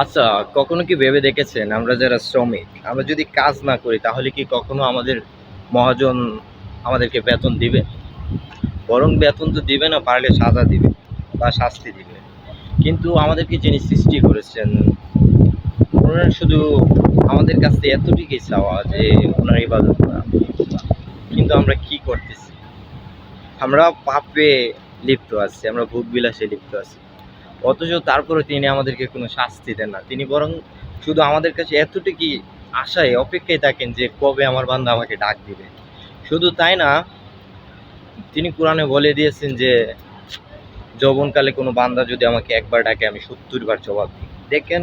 আচ্ছা, কখনো কি ভেবে দেখেছেন আমরা যারা শ্রমিক, আমরা যদি কাজ না করি তাহলে কি কখনো আমাদের মহাজন আমাদেরকে বেতন দিবে? বরং বেতন তো দিবে না, পারলে সাজা দিবে বা শাস্তি দিবে। কিন্তু আমাদেরকে যিনি সৃষ্টি করেছেন, ওনার শুধু আমাদের কাছ থেকে এতটুকুই চাওয়া যে ওনার ইবাদত করা। কিন্তু আমরা কি করতেছি? আমরা পাপে লিপ্ত আছি, আমরা ভোগ বিলাসে লিপ্ত আছি। অথচ তারপরে তিনি আমাদেরকে কোনো শাস্তি দেন না। তিনি বরং শুধু আমাদের কাছে এতটুকুই আশায় অপেক্ষায় থাকেন যে কবে আমার বান্দা আমাকে ডাক দিবে। শুধু তাই না, তিনি কোরআনে বলে দিয়েছেন যে যৌবনকালে কোনো বান্দা যদি আমাকে একবার ডাকে আমি ৭০ বার জবাব দিই। দেখেন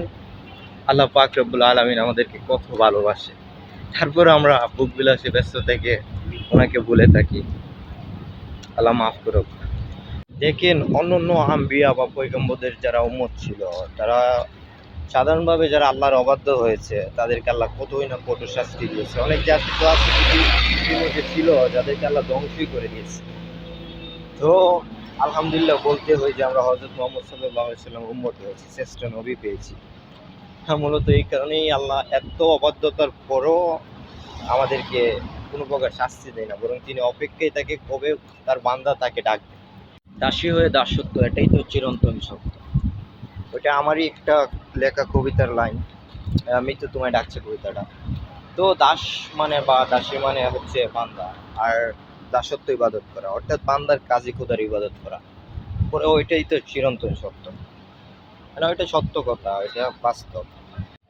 আল্লাহ পাক রব্বুল আলামিন আমাদেরকে কত ভালোবাসে। তারপরে আমরা ভোগ বিলাসে ব্যস্ত থেকে ওনাকে ভুলে থাকি। আল্লাহ মাফ করুক। দেখেন অন্যান্য আম্বিয়া বা পয়গম্বরদের যারা উম্মত ছিল, তারা সাধারণভাবে যারা আল্লাহর অবাধ্য হয়েছে তাদেরকে আল্লাহ কতই না কঠোর শাস্তি দিয়েছে। অনেক জাতি তো আছে পৃথিবীর মধ্যে ছিল যাদেরকে আল্লাহ ধ্বংসই করে দিয়েছে। তো আলহামদুলিল্লাহ বলতে হয় যে আমরা হযরত মুহাম্মদ সাল্লাল্লাহু আলাইহি সাল্লাম উম্মত হয়েছি, শ্রেষ্ঠ নবী পেয়েছি। হ্যাঁ, মূলত এই কারণেই আল্লাহ এত অবাধ্যতার পরও আমাদেরকে কোনো প্রকার শাস্তি দেয় না, বরং তিনি অপেক্ষায় থাকে কবে তার বান্দা তাকে ডাকবে। দাসী হয়ে দাসত্ব, এটাই তো চিরন্তন সত্য। ওটা আমারই একটা লেখা কবিতার লাইন, মৃত্যু তোমায় ডাকছে কবিতাটা। তো দাস মানে বা দাসী মানে হচ্ছে বান্দা, আর দাসত্ব ইবাদত করা, অর্থাৎ বান্দার কাজী খোদার ইবাদত করা। পরে ওইটাই তো চিরন্তন সত্য, মানে ওইটা সত্য কথা, এটা বাস্তব।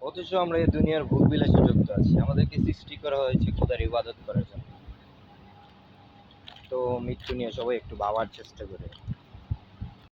অথচ আমরা এই দুনিয়ার ভোগ বিলাসে যুক্ত আছি। আমাদেরকে সৃষ্টি করা হয়েছে খোদার ইবাদত করার জন্য। তো মৃত্যু নিয়ে সবাই একটু ভাবার চেষ্টা করে।